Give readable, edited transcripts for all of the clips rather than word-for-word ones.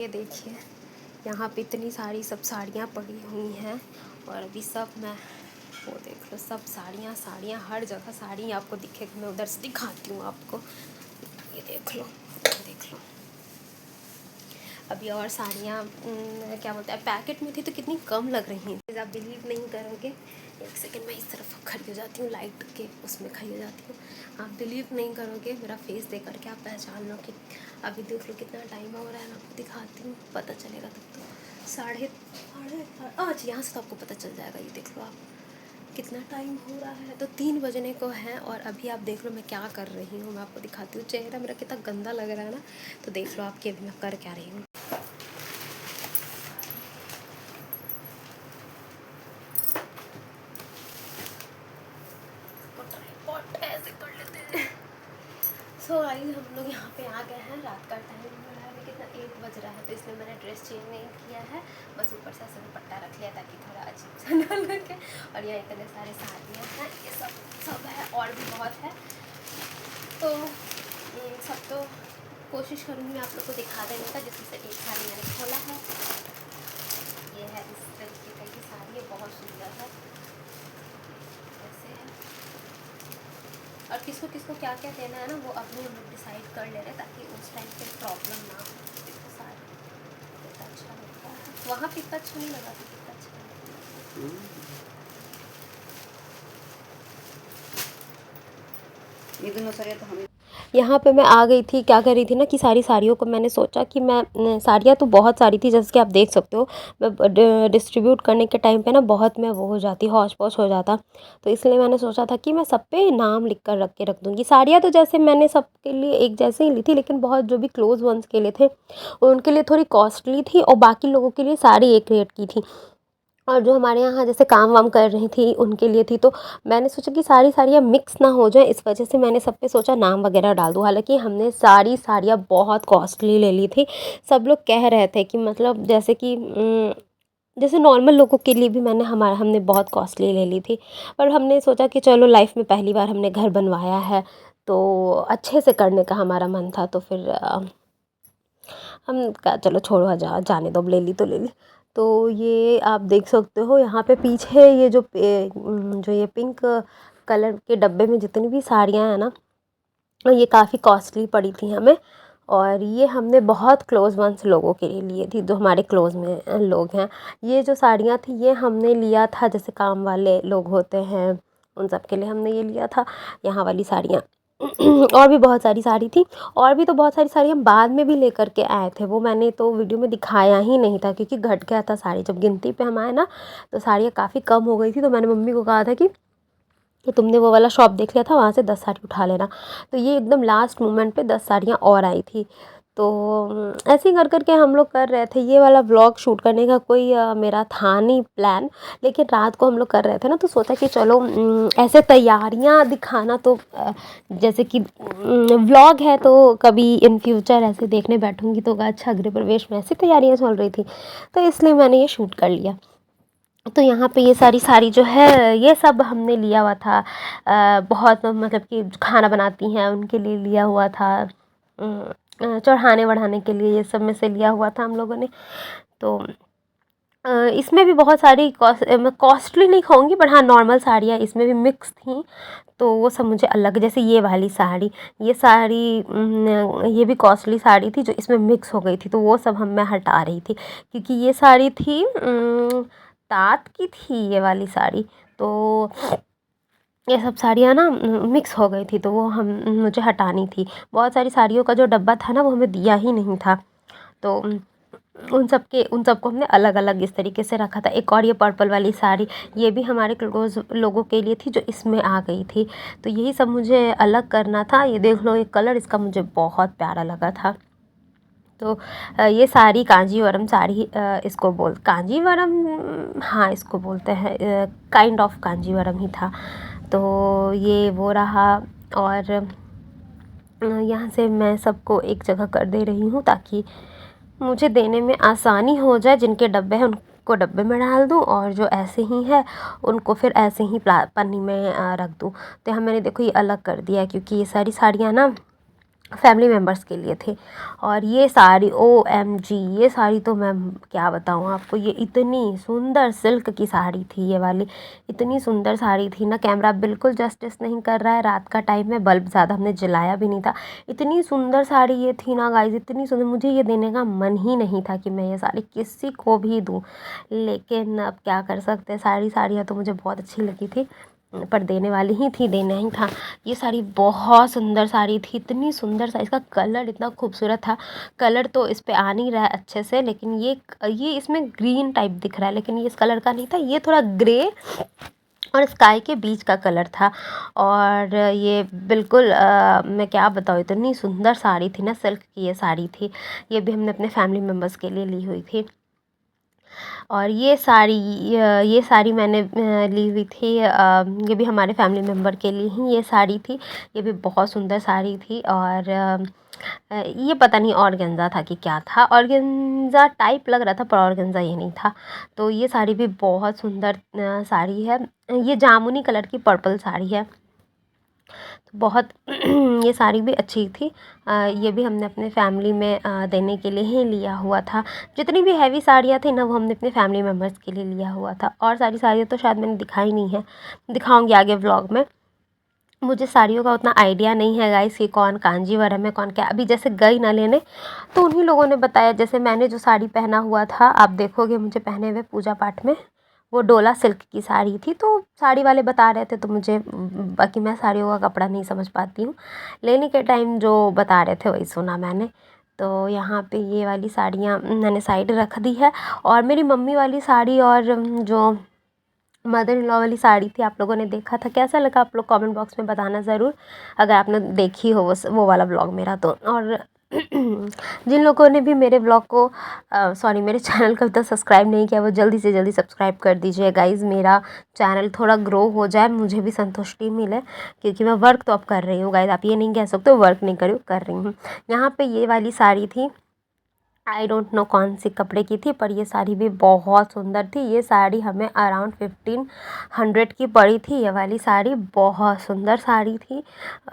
ये देखिए यहाँ पे इतनी सारी सब साड़ियाँ पड़ी हुई हैं और अभी सब मैं वो देख लो सब साड़ियाँ हर जगह साड़ी आपको दिखेगी। मैं उधर से दिखाती हूँ आपको। ये देख लो अभी और साड़ियाँ क्या बोलते हैं पैकेट में थी तो कितनी कम लग रही हैं। आप बिलीव नहीं करोगे, एक सेकंड मैं इस तरफ खड़ी हो जाती हूँ, लाइट के उसमें खड़ी हो जाती हूँ। आप बिलीव नहीं करोगे, मेरा फेस देख करके आप पहचान लो कि अभी देख लो कितना टाइम हो रहा है। मैं आपको दिखाती हूँ, पता चलेगा तब तो। साढ़े आज यहाँ से तो आपको पता चल जाएगा। ये देख लो आप कितना टाइम हो रहा है, तो 3 बजने को है और अभी आप देख लो मैं क्या कर रही हूँ। मैं आपको दिखाती हूँ, चेहरा मेरा कितना गंदा लग रहा है ना, तो देख लो आपकी अभी मैं कर क्या रही हूँ। ऐसे कर लेते हैं। सो गाइस हम लोग यहाँ पे आ गए हैं, रात का टाइम हो रहा है, कितना 1 बज रहा है, तो इसलिए मैंने ड्रेस चेंज नहीं किया है, बस ऊपर से ऐसे दुपट्टा रख लिया ताकि थोड़ा अजीब सा ना लगे। और यहाँ इतने सारे साड़ियाँ हैं, ये सब है और भी बहुत है, तो सब तो कोशिश करूँगी मैं आप लोग को दिखा देने का। जिसमें से एक साड़ी मैंने खोला है, ये है इस तरीके का, ये साड़ी है बहुत सुंदर है, ऐसे है। और किसको किसको क्या क्या देना है ना, वो अभी हम लोग डिसाइड कर ले रहे हैं ताकि उस टाइम पे प्रॉब्लम ना हो। इसको सारा कितना अच्छा लगता है, वहाँ पे इतना अच्छा नहीं लगा था, कितना अच्छा ये दोनों साड़ियाँ तो हमें यहाँ पे मैं आ गई थी। क्या कर रही थी ना कि सारी साड़ियों को मैंने सोचा कि मैं साड़ियाँ तो बहुत सारी थी, जैसे कि आप देख सकते हो। मैं डिस्ट्रीब्यूट करने के टाइम पे ना बहुत मैं वो हो जाती, हौच पौच हो जाता, तो इसलिए मैंने सोचा था कि मैं सब पे नाम लिख कर रख के रख दूँगी। साड़ियाँ तो जैसे मैंने सबके लिए एक जैसे ही ली थी, लेकिन बहुत जो भी क्लोज़ वंस के लिए थे उनके लिए थोड़ी कॉस्टली थी और बाकी लोगों के लिए सारी एक रेट की थी। और जो हमारे यहाँ जैसे काम वाम कर रही थी उनके लिए थी, तो मैंने सोचा कि सारी साड़ियाँ मिक्स ना हो जाए, इस वजह से मैंने सब पे सोचा नाम वगैरह डाल दूँ। हालांकि हमने सारी साड़ियाँ बहुत कॉस्टली ले ली थी। सब लोग कह रहे थे कि मतलब जैसे कि जैसे नॉर्मल लोगों के लिए भी हमने बहुत कॉस्टली ले ली थी, पर हमने सोचा कि चलो लाइफ में पहली बार हमने घर बनवाया है तो अच्छे से करने का हमारा मन था, तो फिर हम कहा चलो छोड़ो जाने दो, अब ले ली तो ले ली। तो ये आप देख सकते हो यहाँ पे पीछे ये जो ये पिंक कलर के डब्बे में जितनी भी साड़ियाँ हैं ना, ये काफ़ी कॉस्टली पड़ी थी हमें। और ये हमने बहुत क्लोज़ वंस लोगों के लिए लिए थी, जो हमारे क्लोज़ में लोग हैं। ये जो साड़ियाँ थी ये हमने लिया था, जैसे काम वाले लोग होते हैं उन सब के लिए हमने ये लिया था, यहाँ वाली साड़ियाँ। और भी बहुत सारी साड़ी थी, और भी तो बहुत सारी साड़ी हम बाद में भी लेकर के आए थे, वो मैंने तो वीडियो में दिखाया ही नहीं था क्योंकि घट गया था साड़ी। जब गिनती पे हम आए ना तो साड़ियाँ काफ़ी कम हो गई थी, तो मैंने मम्मी को कहा था कि तुमने वो वाला शॉप देख लिया था, वहाँ से 10 साड़ी उठा लेना। तो ये एकदम लास्ट मोमेंट पे 10 साड़ियाँ और आई थी। तो ऐसे ही कर के हम लोग कर रहे थे। ये वाला व्लॉग शूट करने का कोई मेरा था नहीं प्लान, लेकिन रात को हम लोग कर रहे थे ना, तो सोचा कि चलो ऐसे तैयारियां दिखाना, तो जैसे कि व्लॉग है तो कभी इन फ्यूचर ऐसे देखने बैठूंगी तो अच्छा गृह प्रवेश में ऐसी तैयारियां चल रही थी, तो इसलिए मैंने ये शूट कर लिया। तो यहाँ पे ये सारी साड़ी जो है ये सब हमने लिया हुआ था, बहुत मतलब कि खाना बनाती हैं उनके लिए लिया हुआ था, चढ़ाने वढ़ाने के लिए ये सब में से लिया हुआ था हम लोगों ने। तो इसमें भी बहुत सारी कॉस्टली नहीं कहूँगी, पर हाँ नॉर्मल साड़ियाँ इसमें भी मिक्स थी, तो वो सब मुझे अलग, जैसे ये वाली साड़ी, ये साड़ी ये भी कॉस्टली साड़ी थी जो इसमें मिक्स हो गई थी, तो वो सब मैं हटा रही थी क्योंकि ये साड़ी थी तात की थी ये वाली साड़ी, तो ये सब साड़ियाँ ना मिक्स हो गई थी, तो वो मुझे हटानी थी। बहुत सारी साड़ियों का जो डब्बा था ना वो हमें दिया ही नहीं था, तो उन सबको हमने अलग अलग इस तरीके से रखा था। एक और ये पर्पल वाली साड़ी, ये भी हमारे क्लोज लोगों के लिए थी जो इसमें आ गई थी, तो यही सब मुझे अलग करना था। ये देख लो, ये कलर इसका मुझे बहुत प्यारा लगा था। तो ये साड़ी कांजीवरम साड़ी, इसको कांजीवरम, हाँ इसको बोलते हैं, काइंड ऑफ कांजीवरम ही था। तो ये वो रहा, और यहाँ से मैं सबको एक जगह कर दे रही हूँ ताकि मुझे देने में आसानी हो जाए। जिनके डब्बे हैं उनको डब्बे में डाल दूँ, और जो ऐसे ही है उनको फिर ऐसे ही पन्नी में रख दूँ। तो यहाँ मैंने देखो ये अलग कर दिया है क्योंकि ये सारी साड़ियाँ ना फैमिली मेम्बर्स के लिए थे। और ये साड़ी OMG, ये साड़ी तो मैं क्या बताऊँ आपको, ये इतनी सुंदर सिल्क की साड़ी थी ये वाली, इतनी सुंदर साड़ी थी ना, कैमरा बिल्कुल जस्टिस नहीं कर रहा है। रात का टाइम है, बल्ब ज़्यादा हमने जलाया भी नहीं था। इतनी सुंदर साड़ी ये थी ना गाइज, इतनी सुंदर, मुझे ये देने का मन ही नहीं था कि मैं ये साड़ी किसी को भी दूँ, लेकिन अब क्या कर सकते हैं, साड़ियाँ तो मुझे बहुत अच्छी लगी थी, पर देने वाली ही थी, देना ही था। ये साड़ी बहुत सुंदर साड़ी थी, इतनी सुंदर सा, इसका कलर इतना खूबसूरत था। कलर तो इस पे आ नहीं रहा है अच्छे से, लेकिन ये इसमें ग्रीन टाइप दिख रहा है, लेकिन ये इस कलर का नहीं था, ये थोड़ा ग्रे और स्काई के बीच का कलर था। और ये बिल्कुल मैं क्या बताऊँ, इतनी सुंदर साड़ी थी ना, सिल्क की ये साड़ी थी। ये भी हमने अपने फैमिली मेम्बर्स के लिए ली हुई थी। और ये साड़ी मैंने ली हुई थी, ये भी हमारे फैमिली मेम्बर के लिए ही ये साड़ी थी। ये भी बहुत सुंदर साड़ी थी। और ये पता नहीं ऑर्गेन्जा था कि क्या था, ऑर्गेन्जा टाइप लग रहा था, पर ऑर्गेन्जा ये नहीं था। तो ये साड़ी भी बहुत सुंदर साड़ी है। ये जामुनी कलर की पर्पल साड़ी है, तो बहुत ये साड़ी भी अच्छी थी। ये भी हमने अपने फैमिली में देने के लिए ही लिया हुआ था। जितनी भी हैवी साड़ियाँ थी ना, वो हमने अपने फैमिली मेम्बर्स के लिए लिया हुआ था। और सारी साड़ियाँ तो शायद मैंने दिखाई नहीं है, दिखाऊंगी आगे व्लॉग में। मुझे साड़ियों का उतना आइडिया नहीं है गाइस कि कौन कांजीवरम है, कौन क्या। अभी जैसे गई ना लेने, तो उन्हीं लोगों ने बताया। जैसे मैंने जो साड़ी पहना हुआ था, आप देखोगे मुझे पहने हुए पूजा पाठ में, वो डोला सिल्क की साड़ी थी। तो साड़ी वाले बता रहे थे, तो मुझे बाकी मैं साड़ियों का कपड़ा नहीं समझ पाती हूँ, लेने के टाइम जो बता रहे थे वही सुना मैंने। तो यहाँ पे ये वाली साड़ियाँ मैंने साइड रख दी है। और मेरी मम्मी वाली साड़ी और जो मदर इन लॉ वाली साड़ी थी, आप लोगों ने देखा था, कैसा लगा आप लोग कमेंट बॉक्स में बताना ज़रूर, अगर आपने देखी हो वो वाला ब्लॉग मेरा तो। और जिन लोगों ने भी मेरे ब्लॉग को सॉरी मेरे चैनल को तो सब्सक्राइब नहीं किया, वो जल्दी से जल्दी सब्सक्राइब कर दीजिए गाइज़। मेरा चैनल थोड़ा ग्रो हो जाए, मुझे भी संतुष्टि मिले, क्योंकि मैं वर्क तो अब कर रही हूँ गाइज़, आप ये नहीं कह सकते वर्क नहीं कर रही हूँ। यहाँ पे ये वाली साड़ी थी, आई डोंट नो कौन सी कपड़े की थी, पर ये साड़ी भी बहुत सुंदर थी। ये साड़ी हमें अराउंड 1500 की पड़ी थी। ये वाली साड़ी बहुत सुंदर साड़ी थी,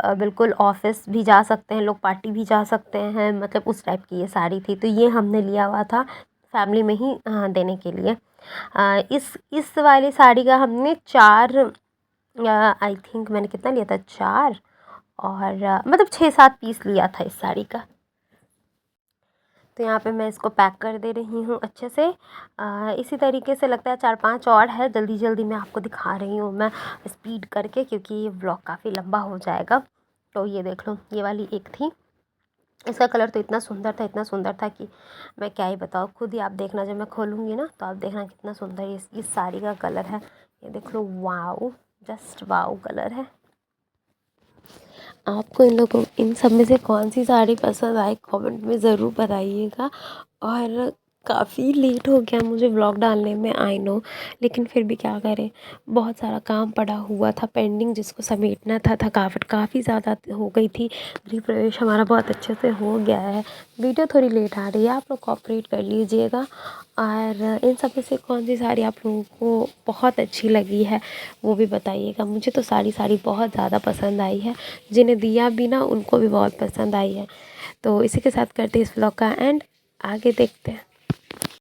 बिल्कुल ऑफिस भी जा सकते हैं लोग, पार्टी भी जा सकते हैं, मतलब उस टाइप की ये साड़ी थी। तो ये हमने लिया हुआ था फैमिली में ही देने के लिए। इस वाली साड़ी का हमने 4 आई थिंक मैंने कितना लिया था, 4 और मतलब 6-7 पीस लिया था इस साड़ी का। तो यहाँ पे मैं इसको पैक कर दे रही हूँ अच्छे से। इसी तरीके से लगता है 4-5 और है, जल्दी जल्दी मैं आपको दिखा रही हूँ मैं स्पीड करके, क्योंकि ये व्लॉग काफ़ी लंबा हो जाएगा। तो ये देख लो, ये वाली एक थी, इसका कलर तो इतना सुंदर था, इतना सुंदर था कि मैं क्या ही बताऊँ। खुद ही आप देखना, जब मैं खोलूँगी ना तो आप देखना कितना सुंदर इस साड़ी का कलर है। ये देख लो, वाओ, जस्ट वाओ कलर है। आपको इन सब में से कौन सी साड़ी पसंद आई कमेंट में ज़रूर बताइएगा। और काफ़ी लेट हो गया मुझे व्लॉग डालने में, आई नो, लेकिन फिर भी क्या करें, बहुत सारा काम पड़ा हुआ था पेंडिंग, जिसको समेटना था। थकावट काफ़ी ज़्यादा हो गई थी। गृह प्रवेश हमारा बहुत अच्छे से हो गया है, वीडियो थोड़ी लेट आ रही है, आप लोग कोऑपरेट कर लीजिएगा। और इन सब में से कौन सी साड़ी आप लोगों को बहुत अच्छी लगी है वो भी बताइएगा। मुझे तो साड़ी बहुत ज़्यादा पसंद आई है, जिन्हें दिया भी ना उनको भी बहुत पसंद आई है। तो इसी के साथ करते हैं इस व्लॉग का एंड, आगे देखते हैं।